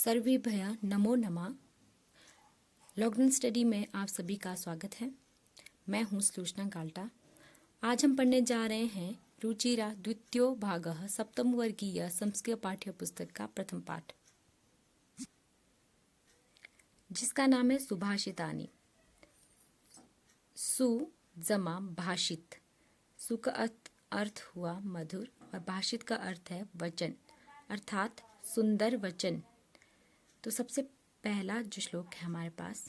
सर्वेभ्यः नमो नमः। Lockdown study में आप सभी का स्वागत है। मैं हूँ सुलोचना गाल्टा। आज हम पढ़ने जा रहे हैं रुचिरा द्वितीयो भागः सप्तम वर्गीय संस्कृत पाठ्य पुस्तक का प्रथम पाठ, जिसका नाम है सुभाषितानि। सु जमा भाषित। सु का अर्थ हुआ मधुर और भाषित का अर्थ है वचन, अर्थात सुंदर वचन। तो सबसे पहला जो श्लोक है हमारे पास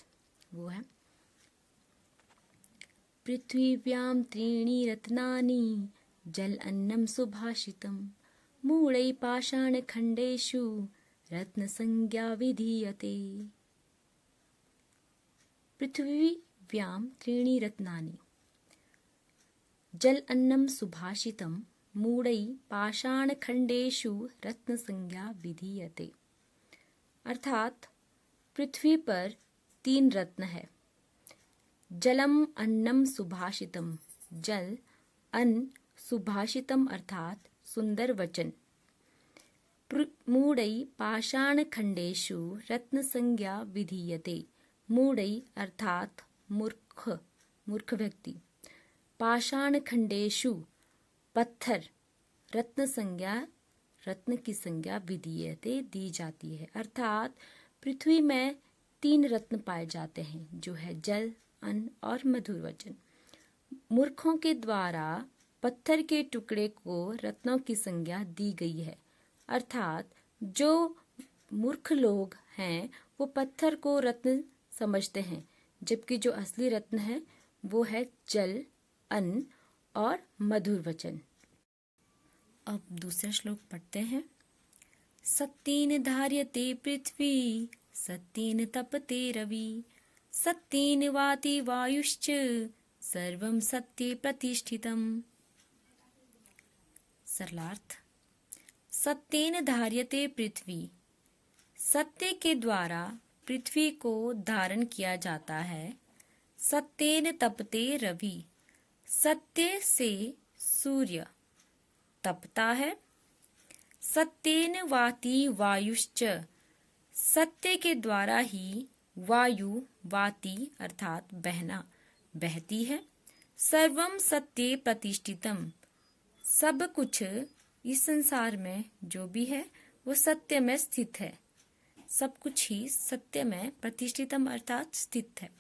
वो है, पृथ्वीव्यां त्रीणि रत्नानि जल अन्नम सुभाषितम मूढ़ै पाषाण खंडेषु रत्न संज्ञा विधीयते। पृथ्वीव्यां त्रीणि रत्नानि जल अन्नम सुभाषितम मूढ़ै पाषाण खंडेषु रत्न संज्ञा विधीयते। अर्थात पृथ्वी पर 3 रत्न है। जलम अन्नम सुभाषितम, जल अन्न, सुभाषितम अर्थात सुंदर वचन। मूढ़ै पाषाण खंडेषु रत्न संज्ञा विधीयते। मूढ़ै अर्थात मूर्ख व्यक्ति। पाषाण खंडेषु पत्थर, रत्न संज्ञा, रत्न की संज्ञा विधीयते दी जाती है। अर्थात पृथ्वी में 3 रत्न पाए जाते हैं, जो है जल, अन्न और मधुर वचन। मूर्खों के द्वारा पत्थर के टुकड़े को रत्नों की संज्ञा दी गई है। अर्थात जो मूर्ख लोग हैं वो पत्थर को रत्न समझते हैं, जबकि जो असली रत्न है वो है जल, अन्न और मधुर वचन। अब दूसरा श्लोक पढ़ते हैं। सत्येन धार्यते पृथ्वी सत्येन तपते रवि सत्येन वाति वायुश्च सर्वं सत्ये प्रतिष्ठितम्। सरलार्थ, सत्येन धार्यते पृथ्वी, सत्य के द्वारा पृथ्वी को धारण किया जाता है। सत्येन तपते रवि, सत्य से सूर्य तपता है। सत्येन वाति वायुश्च, सत्य के द्वारा ही वायु, वाति अर्थात बहना, बहती है। सर्वम सत्ये प्रतिष्ठितम, सब कुछ इस संसार में जो भी है वो सत्य में स्थित है। सब कुछ ही सत्य में प्रतिष्ठितम अर्थात स्थित है।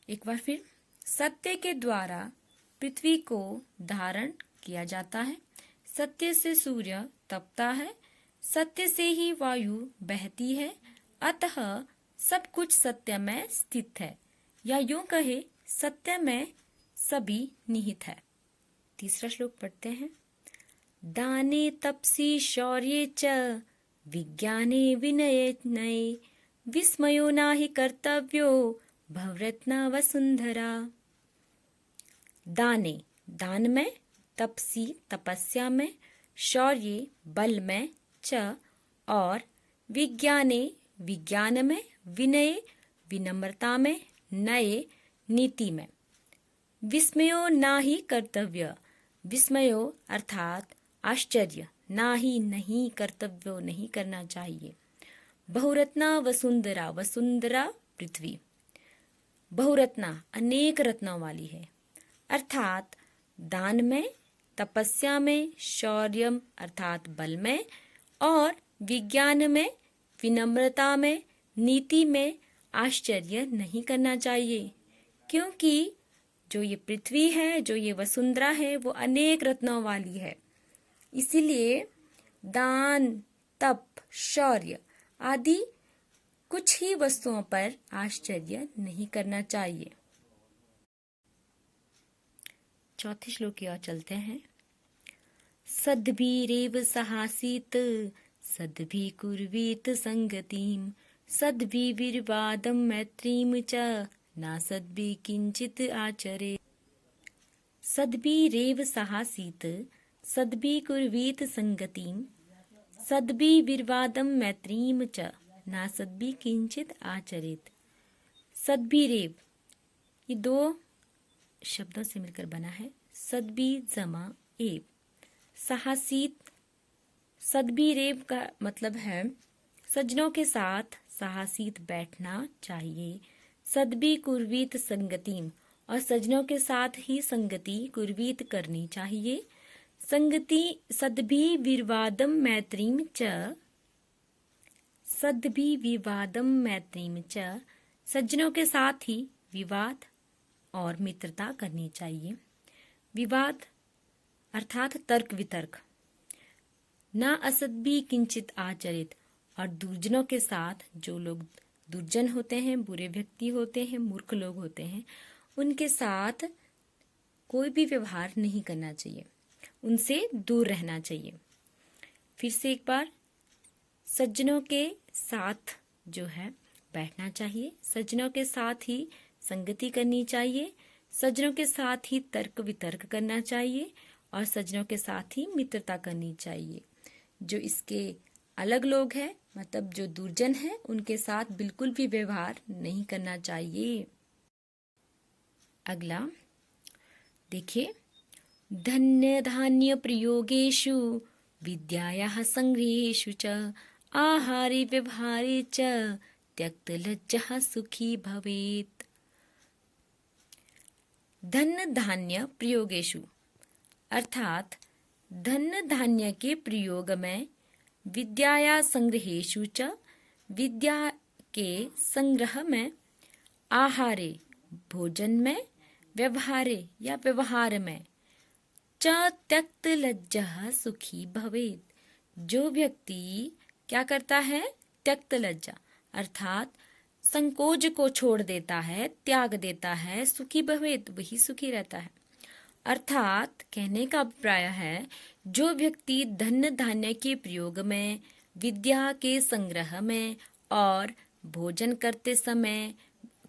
एक बार फिर, सत्य के द्वारा पृथ्वी को धारण किया जाता है। सत्य से सूर्य तपता है। सत्य से ही वायु बहती है। अतः सब कुछ सत्य में स्थित है, या यूं कहे सत्य में सभी निहित है। तीसरा श्लोक पढ़ते हैं। दाने तपसि शौर्ये च विज्ञाने विनये नये विस्मयो नाहि कर्तव्यो भवरत्ना वसुंधरा। दाने, दान में, तपसी तपस्या में, शौर्य बल में, च और विज्ञाने विज्ञान में, विनय विनम्रता में, नये नीति में। विस्मयो नाहि कर्तव्य, विस्मयो अर्थात आश्चर्य, नाहि नहीं, कर्तव्यो नहीं करना चाहिए। बहुरत्ना वसुंधरा, वसुंधरा पृथ्वी। बहुरत्ना अनेक रत्नों वाली है। अर्थात दान में, तपस्या में, शौर्य अर्थात बल में और विज्ञान में, विनम्रता में, नीति में आश्चर्य नहीं करना चाहिए, क्योंकि जो ये पृथ्वी है, जो ये वसुंधरा है, वो अनेक रत्नों वाली है। इसीलिए दान, तप, शौर्य आदि कुछ ही वस्तुओं पर आश्चर्य नहीं करना चाहिए। चौथे श्लोक की ओर चलते हैं। सद्भिरेव सहासीत सद्भि कुर्वीत संगतिम सद्भिर्वादं मैत्रीम च न सद्भि किंचित आचरे। सद्भिरेव सहासीत सद्भि कुर्वीत संगतिम सद्भिर्वादं मैत्रीम च न सद्भि किंचित आचरेत। सद्भिरेव ये 2 शब्दों से मिलकर बना है। सद्भि जमा एव, साहसीत। सद्भिरेव का मतलब है सज्जनों के साथ साहसित बैठना चाहिए। सद्भि कुर्वीत संगतिम, और सज्जनों के साथ ही संगति कुर्वीत करनी चाहिए। संगति सद्भि विवादम मैत्रीम च, सद्भि विवादम मैत्रीम च, सज्जनों के साथ ही विवाद और मित्रता करनी चाहिए। विवाद अर्थात तर्क वितर्क। ना असद्भि किंचित आचरित, और दुर्जनों के साथ, जो लोग दुर्जन होते हैं, बुरे व्यक्ति होते हैं, मूर्ख लोग होते हैं, उनके साथ कोई भी व्यवहार नहीं करना चाहिए, उनसे दूर रहना चाहिए। फिर से एक बार, सज्जनों के साथ जो है बैठना चाहिए, सज्जनों के साथ ही संगति करनी चाहिए, सज्जनों के साथ ही तर्क वितर्क करना चाहिए, और सज्जनों के साथ ही मित्रता करनी चाहिए। जो इसके अलग लोग हैं, मतलब जो दुर्जन हैं, उनके साथ बिल्कुल भी व्यवहार नहीं करना चाहिए। अगला देखिए, धन्य धान्य प्रयोगेषु विद्यायाः संग्रहेषु च आहारे व्यवहारे च त्यक्त लज्जः सुखी भवेत्। धन धान्य प्रयोगेषु अर्थात धन धान्य के प्रयोग में, विद्याया संग्रहेषु च, विद्या के संग्रह में, आहारे भोजन में, व्यवहारे या व्यवहार में, च त्यक्त लज्जः सुखी भवेत्, जो व्यक्ति क्या करता है, त्यक्त लज्जा अर्थात संकोच को छोड़ देता है, त्याग देता है, सुखी भवेत्, वही सुखी रहता है। अर्थात कहने का अभिप्राय है, जो व्यक्ति धन धान्य के प्रयोग में, विद्या के संग्रह में और भोजन करते समय,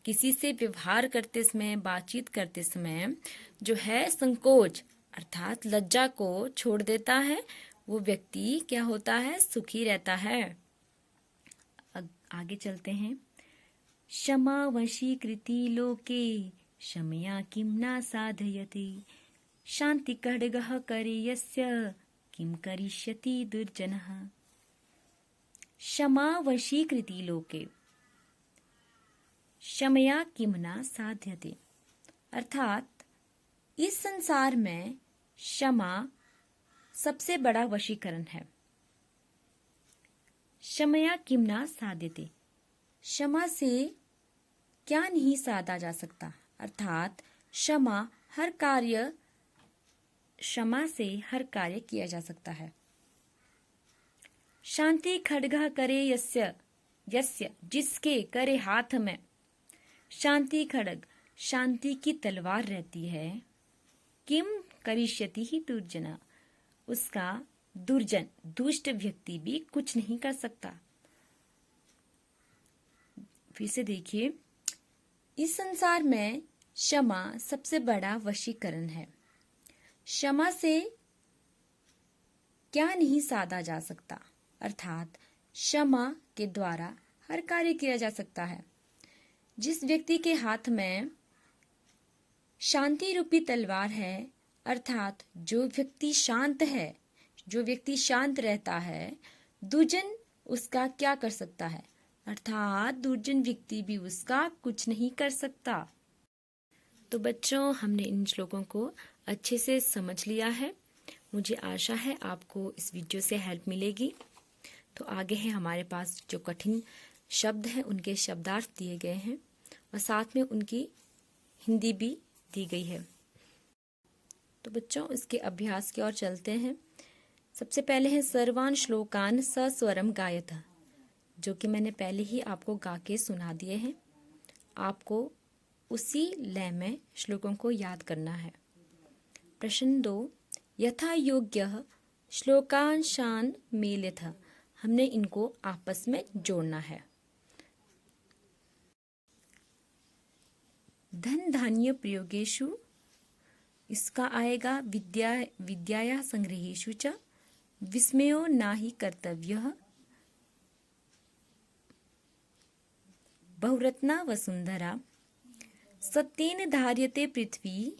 किसी से व्यवहार करते समय, बातचीत करते समय जो है संकोच अर्थात लज्जा को छोड़ देता है, वो व्यक्ति क्या होता है, सुखी रहता है। आगे चलते हैं। क्षमा वशीकृति लोके क्षमया किं न साधयति, शांति खड्गः करे यस्य किं करिष्यति दुर्जनः। क्षमा वशीकृति लोके, क्षमया किं न साध्यते, अर्थात इस संसार में क्षमा सबसे बड़ा वशीकरण है। क्षमया किं न साध्यते, क्षमा से क्या नहीं साधा जा सकता, अर्थात क्षमा से हर कार्य किया जा सकता है। शांति खड्गः करे यस्य, जिसके करे हाथ में शांति खड्ग, शांति की तलवार रहती है, किम करिष्यति ही दुर्जना, उसका दुर्जन दुष्ट व्यक्ति भी कुछ नहीं कर सकता। फिर से देखिए, इस संसार में क्षमा सबसे बड़ा वशीकरण है। क्षमा से क्या नहीं साधा जा सकता, अर्थात क्षमा के द्वारा हर कार्य किया जा सकता है। जिस व्यक्ति के हाथ में शांति रूपी तलवार है, अर्थात जो व्यक्ति शांत है, जो व्यक्ति शांत रहता है, दुर्जन उसका क्या कर सकता है, अर्थात दुर्जन व्यक्ति भी उसका कुछ नहीं कर सकता। तो बच्चों, हमने इन श्लोकों को अच्छे से समझ लिया है। मुझे आशा है आपको इस वीडियो से हेल्प मिलेगी। तो आगे है हमारे पास जो कठिन शब्द हैं, उनके शब्दार्थ दिए गए हैं और साथ में उनकी हिंदी भी दी गई है। तो बच्चों, इसके अभ्यास की ओर चलते हैं। सबसे पहले है सर्वान श्लोकान सस्वरम गायतः, जो कि मैंने पहले ही आपको गा के सुना दिए हैं। आपको उसी लय में श्लोकों को याद करना है। प्रश्न 2, यथा योग्य श्लोकांशान मेलितः, हमने इनको आपस में जोड़ना है। धन धान्य प्रयोगेषु, इसका आएगा विद्याया संग्रहेषु च विस्मयो नाहि कर्तव्यः, बहुरत्ना वसुंधरा, सत्येन धार्यते पृथ्वी,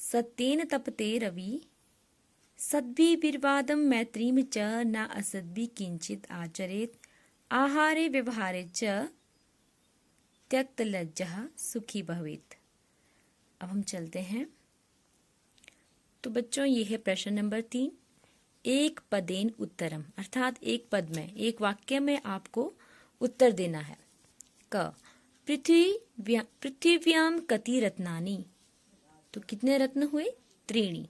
सत्येन तपते रवि, सद्भि विर्वादं मैत्रीं च न असद्भि किंचित आचरेत्, आहारे व्यवहारे च त्यक्तलज्जः सुखी भवेत्। अब हम चलते हैं। तो बच्चों ये है प्रश्न नंबर 3। एक पदेन उत्तरम, अर्थात एक पद में, एक वाक्य में आपको उत्तर देना है। क पृथिव्याम कति रत्नानि, तो कितने रत्न हुए? 3।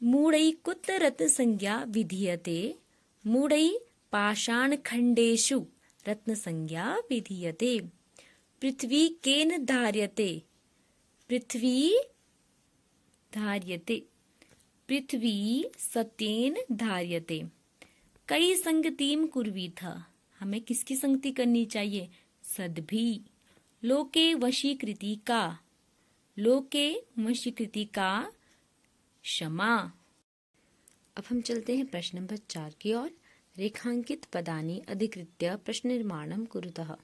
मूढ़ै कुत्र रत्न संज्ञा विधीयते, मूढ़ै पाषाणखण्डेषु रत्न संज्ञा विधीयते। पृथ्वी केन धार्यते, पृथ्वी धार्यते, पृथ्वी सत्येन धार्यते। कई संगतिम कुर्वीथ, हमें किसकी संगति करनी चाहिए? सद्भि। लोके वशीकृति का, लोके वशीकृति का क्षमा। अब हम चलते हैं प्रश्न नंबर 4 की ओर। रेखांकित पदानि अधिकृत्य प्रश्न निर्माणम कुरुतः।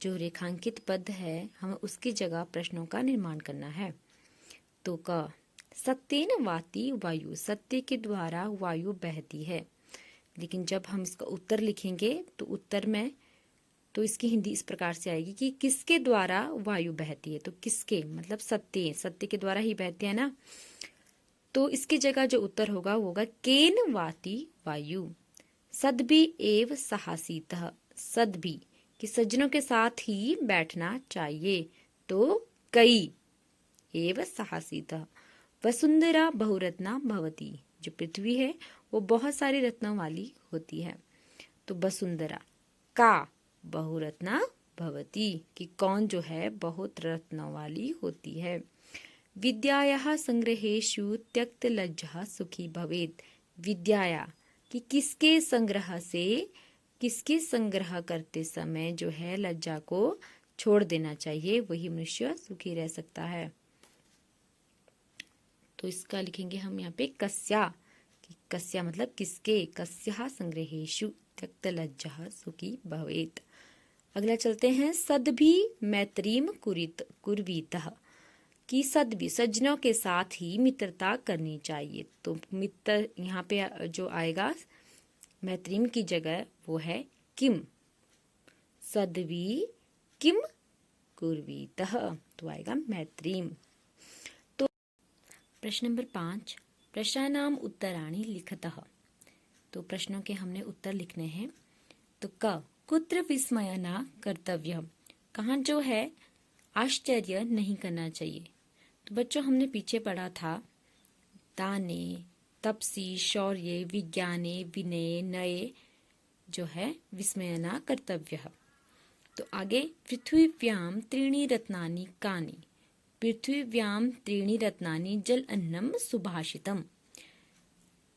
जो रेखांकित पद है हमें उसकी जगह प्रश्नों का निर्माण करना है। तो क सत्येन वाति वायु, सत्य के द्वारा वायु बहती है। लेकिन जब हम इसका उत्तर लिखेंगे तो उत्तर में तो इसकी हिंदी इस प्रकार से आएगी कि किसके द्वारा वायु बहती है। तो किसके मतलब सत्य, सत्य के द्वारा ही बहती है ना। तो इसकी जगह जो उत्तर होगा वो होगा केन वाति वायु। सद्भि एव साहसीतः, सद्भि कि सज्जनों के साथ ही बैठना चाहिए। तो कई एव साहसीतः। वसुंधरा बहुरत्ना भवती, जो पृथ्वी है वो बहुत सारी रत्नों वाली होती है। तो वसुंधरा का बहुरत्ना भवती कि कौन जो है बहुत रत्नों वाली होती है। विद्यायाः संग्रहेषु त्यक्तलज्जः सुखी भवेत्। विद्याया कि किसके संग्रह से, किसके संग्रह करते समय जो है लज्जा को छोड़ देना चाहिए, वही मनुष्य सुखी रह सकता है। तो इसका लिखेंगे हम यहाँ पे कस्या, कि कस्या मतलब किसके, कस्याः संग्रहेषु त्यक्तलज्जः सुखी भवेत्। अगला चलते हैं। सद्भि मैत्रीम कुर्वीतः, कि सद्भि सज्जनों के साथ ही मित्रता करनी चाहिए। तो मित्र यहाँ पे जो आएगा मैत्रीम की जगह वो है किम। सद्भि किम कुर्वीतः, तो आएगा मैत्रीम। तो प्रश्न नंबर 5। प्रश्नानाम उत्तराणि लिखतः। तो प्रश्नों के हमने उत्तर लिखने हैं। तो क कुत्र विस्मय न कर्तव्यम, कहाँ जो है आश्चर्य नहीं करना चाहिए। तो बच्चों हमने पीछे पढ़ा था दाने तपसी शौर्य विज्ञाने विनये नये जो है विस्मय न कर्तव्य। तो आगे पृथ्वीव्याम त्रीणि रत्नानि कानि, पृथ्वीव्याम त्रीणि रत्नानि जल अन्नम सुभाषितम।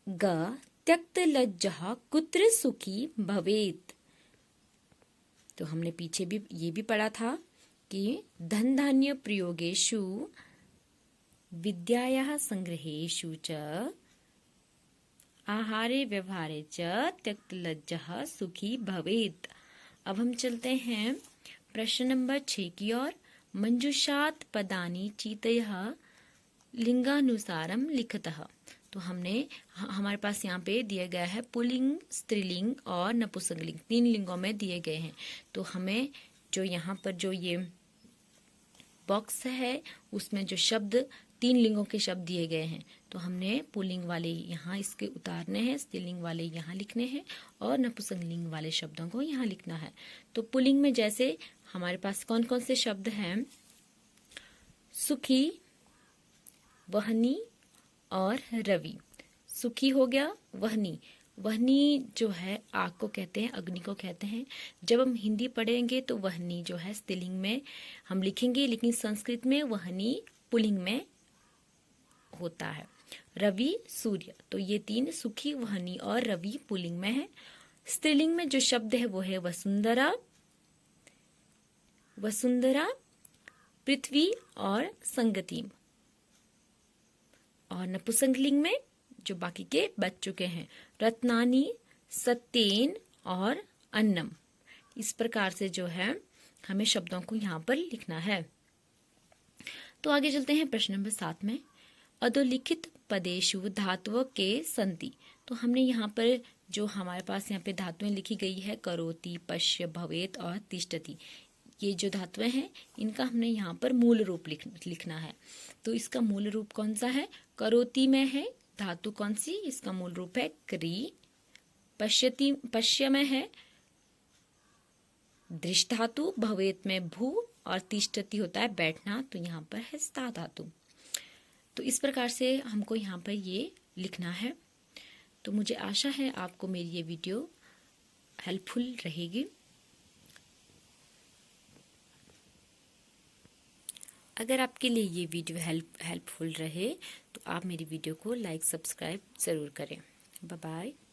ग त्यक्तलज्जः कुत्र सुखी भवेत्। तो हमने पीछे भी ये भी पढ़ा था कि धन धान्य प्रयोगेषु विद्यायाः संग्रहेषु च आहारे व्यवहारे च त्यक्तलज्जः सुखी भवेत्। अब हम चलते हैं प्रश्न नंबर 6 की ओर। मंजुषात् पदानि चीतयः लिंगानुसारम लिखतः। तो हमने हमारे पास यहाँ पे दिया गया है पुल्लिंग, स्त्रीलिंग और नपुंसकलिंग, 3 लिंगों में दिए गए हैं। तो हमें जो यहाँ पर जो ये बॉक्स है उसमें जो शब्द 3 लिंगों के शब्द दिए गए हैं, तो हमने पुल्लिंग वाले यहाँ इसके उतारने हैं, स्त्रीलिंग वाले यहाँ लिखने हैं और नपुंसकलिंग वाले शब्दों को यहाँ लिखना है। तो पुल्लिंग में जैसे हमारे पास कौन कौन से शब्द हैं? सुखी, वहनी और रवि। सुखी हो गया, वहनी, वहनी जो है आग को कहते हैं, अग्नि को कहते हैं। जब हम हिंदी पढ़ेंगे तो वहनी जो है स्त्रीलिंग में हम लिखेंगे, लेकिन संस्कृत में वहनी पुल्लिंग में होता है। रवि, सूर्य, तो ये 3 सुखी, वहनी और रवि पुल्लिंग में है। स्त्रीलिंग में जो शब्द है वो है वसुंधरा, वसुंधरा, पृथ्वी और संगतिम। और नपुंसकलिंग में जो बाकी के बच चुके हैं रत्नानि, सत्येन और अन्नम। इस प्रकार से जो है हमें शब्दों को यहाँ पर लिखना है। तो आगे चलते हैं प्रश्न नंबर 7 में। अधोलिखित पदेषु धातुओं के संति। तो हमने यहाँ पर जो हमारे पास यहाँ पे धातुएं लिखी गई है, करोति, पश्य, भवेत और तिष्ठति, ये जो धातुएं हैं इनका हमने यहाँ पर मूल रूप लिखना है। तो इसका मूल रूप कौन सा है? करोति में है धातु कौन सी? इसका मूल रूप है क्री। पश्य में है दृश धातु, भवेत में भू और तिष्ठति होता है बैठना, तो यहाँ पर है स्था धातु। तो इस प्रकार से हमको यहाँ पर ये लिखना है। तो मुझे आशा है आपको मेरी ये वीडियो हेल्पफुल रहेगी। अगर आपके लिए ये वीडियो हेल्पफुल रहे तो आप मेरी वीडियो को लाइक सब्सक्राइब ज़रूर करें। Bye bye.